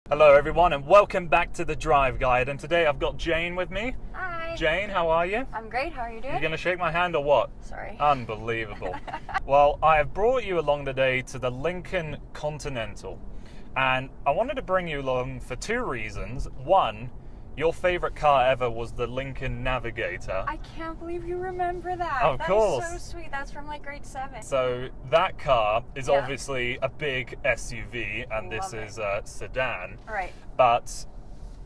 Hello everyone and welcome back to The Drive Guide, and today I've got Jane with me. Hi. Jane, how are you? I'm great, how are you doing? You gonna shake my hand or what? Sorry. Unbelievable. Well, I have brought you along today to the Lincoln Continental, and I wanted to bring you along for two reasons. One, your favorite car ever was the Lincoln Navigator. I can't believe you remember that. Of course. That is so sweet. That's from like grade 7. So that car is Yeah. obviously a big SUV, and this Love is a sedan. All right. But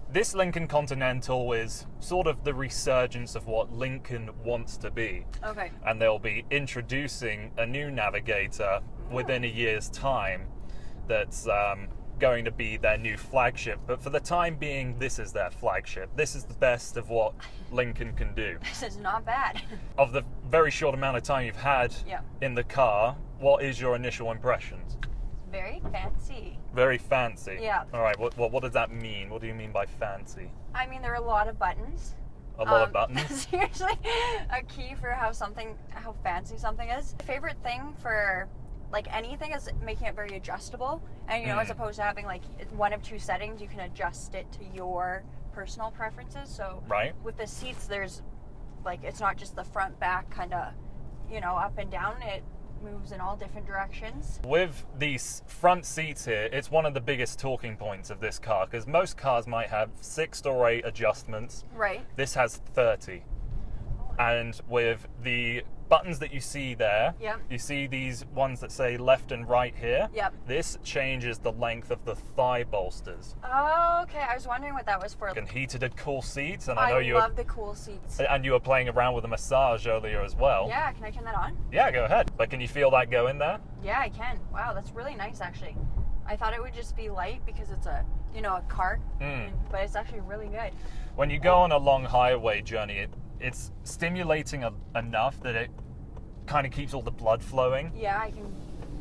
this Lincoln Continental is sort of the resurgence of what Lincoln wants to be. Okay. And they'll be introducing a new Navigator within a year's time that's going to be their new flagship. But for the time being, this is their flagship. This is the best of what Lincoln can do. This is not bad. Of the very short amount of time you've had Yeah. in the car, what is your initial impressions? Very fancy. Very fancy. Yeah. All right, what does that mean? What do you mean by fancy? I mean, there are a lot of buttons. A lot of buttons? Seriously, a key for how fancy something is. My favorite thing for like anything is making it very adjustable. And you know, as opposed to having like one of two settings, you can adjust it to your personal preferences. So Right. with the seats, there's like, it's not just the front, back kind of, you know, up and down. It moves in all different directions. With these front seats here, it's one of the biggest talking points of this car, because most cars might have 6 or 8 adjustments. Right. This has 30. And with the buttons that you see there, Yep. you see these ones that say left and right here. Yep. This changes the length of the thigh bolsters. Oh, okay. I was wondering what that was for. And heated cool seats, and I know you love the cool seats. and you were playing around with a massage earlier as well. Yeah, can I turn that on? Yeah, go ahead. But can you feel that go in there? Yeah, I can. Wow, that's really nice, actually. I thought it would just be light because it's a cart, but it's actually really good. When you go on a long highway journey, it's stimulating enough that it kind of keeps all the blood flowing. Yeah, I can.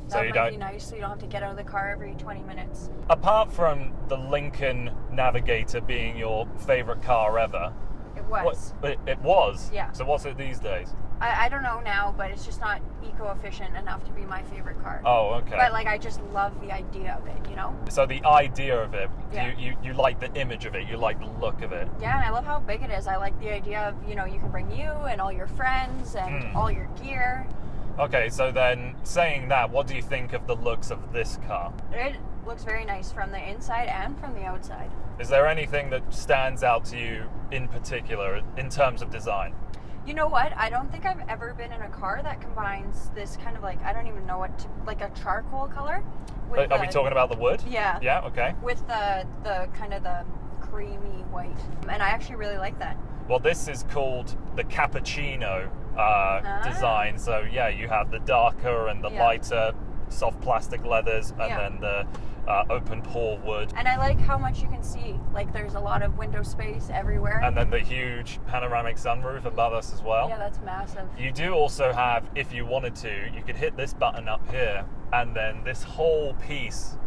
So That you might be don't- nice, so you don't have to get out of the car every 20 minutes. Apart from the Lincoln Navigator being your favorite car ever, It was. it was? Yeah. So what's it these days? I don't know now, but it's just not eco-efficient enough to be my favorite car. Oh, okay. But like, I just love the idea of it, you know? So the idea of it, Yeah. you like the image of it, you like the look of it. Yeah, and I love how big it is. I like the idea of, you can bring you and all your friends and all your gear. Okay, so then saying that, what do you think of the looks of this car? It looks very nice from the inside and from the outside. Is there anything that stands out to you in particular in terms of design? You know what? I don't think I've ever been in a car that combines this kind of like, I don't even know like a charcoal color. Are we talking about the wood? Yeah. Yeah, okay. With the kind of the creamy white. And I actually really like that. Well, this is called the cappuccino design. So yeah, you have the darker and the lighter soft plastic leathers, and then the open pore wood. And I like how much you can see. Like, there's a lot of window space everywhere. And then the huge panoramic sunroof above us as well. Yeah, that's massive. You do also have, if you wanted to, you could hit this button up here, and then this whole piece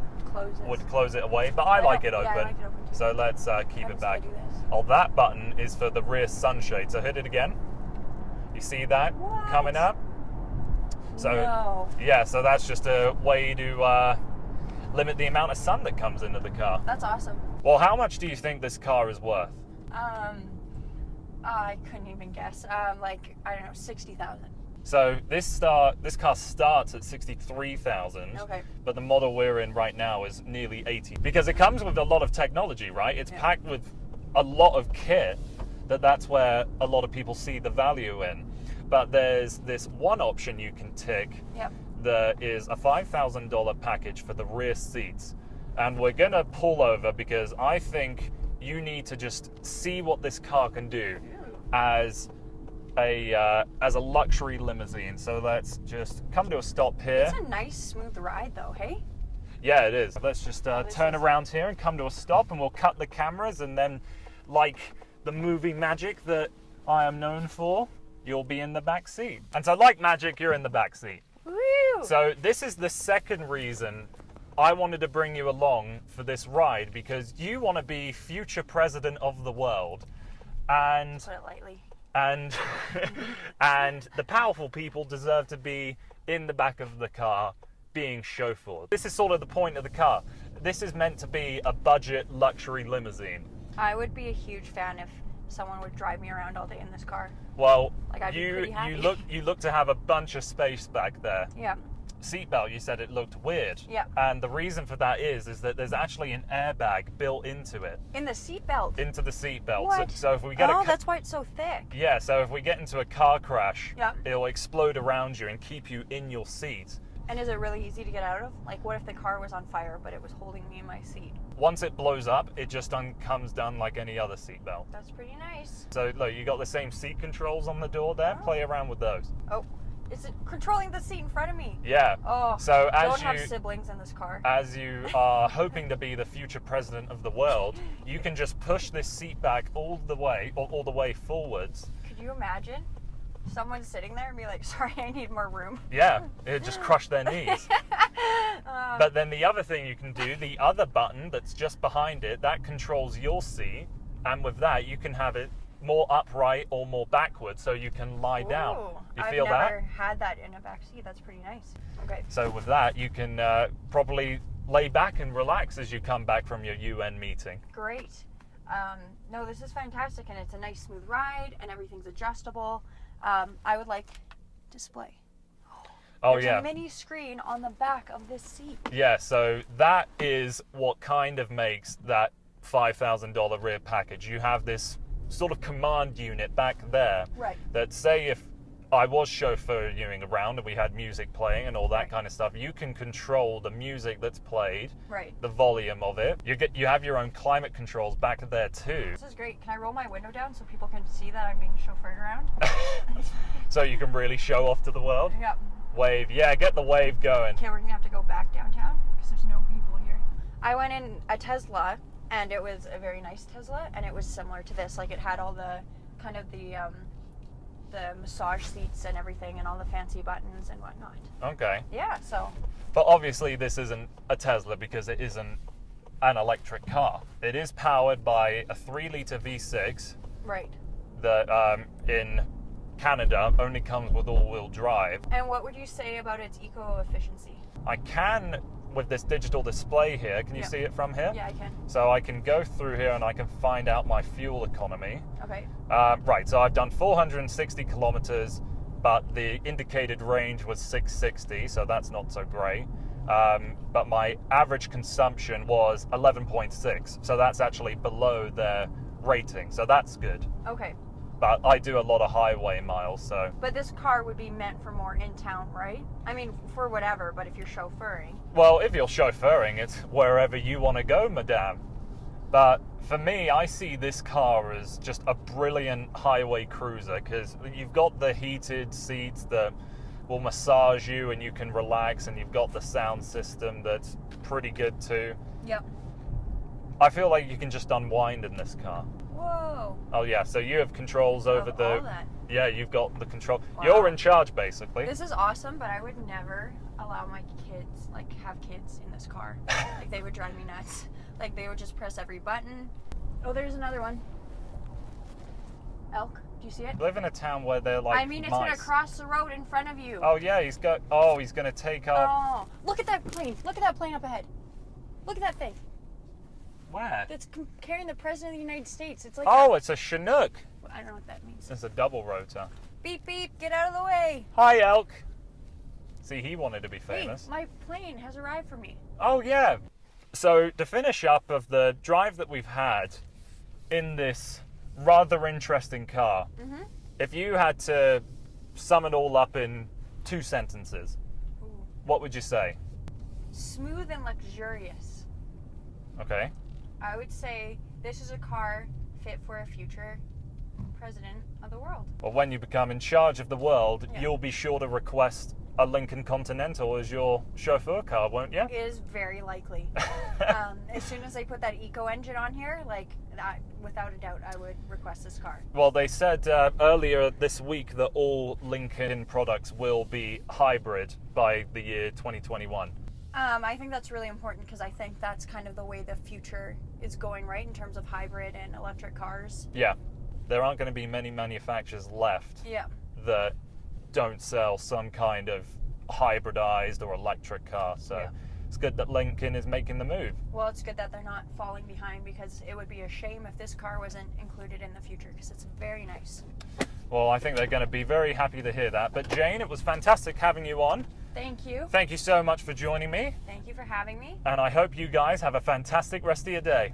would close it away. But I like it open. Yeah, I like it open too. So let's keep it back. Do this. Oh, that button is for the rear sunshade. So hit it again. You see that coming up? So No. yeah, so that's just a way to limit the amount of sun that comes into the car. That's awesome. Well, how much do you think this car is worth? I couldn't even guess. Like, I don't know, 60,000. So this car starts at 63,000. Okay. But the model we're in right now is nearly 80, because it comes with a lot of technology, right? It's packed with a lot of kit. That's where a lot of people see the value in. But there's this one option you can tick. Yep. That is a $5,000 package for the rear seats. And we're gonna pull over because I think you need to just see what this car can do as a luxury limousine. So let's just come to a stop here. It's a nice, smooth ride, though, hey? Yeah, it is. Let's just turn around here and come to a stop, and we'll cut the cameras, and then, like the movie magic that I am known for, you'll be in the back seat. And so, like magic, you're in the back seat. Woo! So this is the second reason I wanted to bring you along for this ride, because you want to be future president of the world. And Put it lightly. and the powerful people deserve to be in the back of the car being chauffeured. This is sort of the point of the car. this is meant to be a budget luxury limousine. I would be a huge fan if someone would drive me around all day in this car. Well, Like, I'd be pretty happy. you look to have a bunch of space back there. Yeah. Seatbelt, you said it looked weird. Yeah. And the reason for that is that there's actually an airbag built into it. In the seatbelt? Into the seatbelt. What? So if we get that's why it's so thick. Yeah, so if we get into a car crash, Yeah. it'll explode around you and keep you in your seat. And is it really easy to get out of? Like, what if the car was on fire, but it was holding me in my seat? Once it blows up, it just comes down like any other seatbelt. That's pretty nice. So look, you got the same seat controls on the door there. Oh. Play around with those. Oh, is it controlling the seat in front of me? Yeah. Oh, So don't have siblings in this car. as you are hoping to be the future president of the world, you can just push this seat back all the way forwards. Could you imagine someone sitting there and be like, sorry, I need more room? Yeah, it just crush their knees. But then the other thing you can do, the other button that's just behind it, that controls your seat, and with that you can have it more upright or more backward, so you can lie down. Ooh, You feel I've never had that in a back seat. That's pretty nice. Okay. So with that, you can probably lay back and relax as you come back from your UN meeting. Great. No, this is fantastic, and it's a nice smooth ride, and everything's adjustable. I would like display. Oh There's yeah. a mini screen on the back of this seat. Yeah, so that is what kind of makes that $5,000 rear package. You have this sort of command unit back there. Right. That say if I was chauffeuring around and we had music playing and all that Right. kind of stuff, you can control the music that's played, Right. the volume of it. You have your own climate controls back there too. This is great. Can I roll my window down so people can see that I'm being chauffeured around? So you can really show off to the world. Yep. Wave, yeah, get the wave going. Okay, we're gonna have to go back downtown because there's no people here. I went in a Tesla, and it was a very nice Tesla, and it was similar to this. Like, it had all the kind of the massage seats and everything, and all the fancy buttons and whatnot. Okay. Yeah. So. But obviously this isn't a Tesla because it isn't an electric car. It is powered by a 3-liter V6 Right. that in Canada only comes with all-wheel drive. And what would you say about its eco-efficiency? I can, with this digital display here, can you Yeah. see it from here? Yeah, I can. So I can go through here and I can find out my fuel economy. Okay. Right, so I've done 460 kilometers, but the indicated range was 660, so that's not so great. But my average consumption was 11.6, so that's actually below their rating, so that's good. Okay. But I do a lot of highway miles, so... But this car would be meant for more in town, right? I mean, for whatever, but if you're chauffeuring. Well, if you're chauffeuring, it's wherever you want to go, madame. But for me, I see this car as just a brilliant highway cruiser, because you've got the heated seats that will massage you and you can relax, and you've got the sound system that's pretty good too. Yep. I feel like you can just unwind in this car. Whoa. Oh yeah, so you have controls over Of the... all that. Yeah, you've got the control. Wow. You're in charge, basically. This is awesome, but I would never allow my kids, like, have kids in this car. Like, they would drive me nuts. Like, they would just press every button. Oh, there's another one. Elk. Do you see it? I live in a town where they're like I mean, it's mice. gonna cross the road in front of you. Oh yeah, he's gonna take off. Oh, look at that plane. Look at that plane up ahead. Look at that thing. Where? It's carrying the President of the United States. It's like It's a Chinook. I don't know what that means. It's a double rotor. Beep, beep, get out of the way. Hi, Elk. See, he wanted to be Hey, famous. my plane has arrived for me. Oh, yeah. So, to finish up of the drive that we've had in this rather interesting car, Mm-hmm. if you had to sum it all up in 2 sentences, Ooh. what would you say? Smooth and luxurious. Okay. I would say this is a car fit for a future president of the world. Well, when you become in charge of the world, Yeah. you'll be sure to request a Lincoln Continental as your chauffeur car, won't you? It is very likely. As soon as they put that eco engine on here, like that, without a doubt, I would request this car. Well, they said earlier this week that all Lincoln products will be hybrid by the year 2021. I think that's really important because I think that's kind of the way the future is going, right, in terms of hybrid and electric cars. Yeah, there aren't going to be many manufacturers left Yeah. that don't sell some kind of hybridized or electric car. So Yeah. It's good that Lincoln is making the move. Well, it's good that they're not falling behind, because it would be a shame if this car wasn't included in the future, because it's very nice. Well, I think they're going to be very happy to hear that. But Jane, it was fantastic having you on. Thank you. Thank you so much for joining me. Thank you for having me. And I hope you guys have a fantastic rest of your day.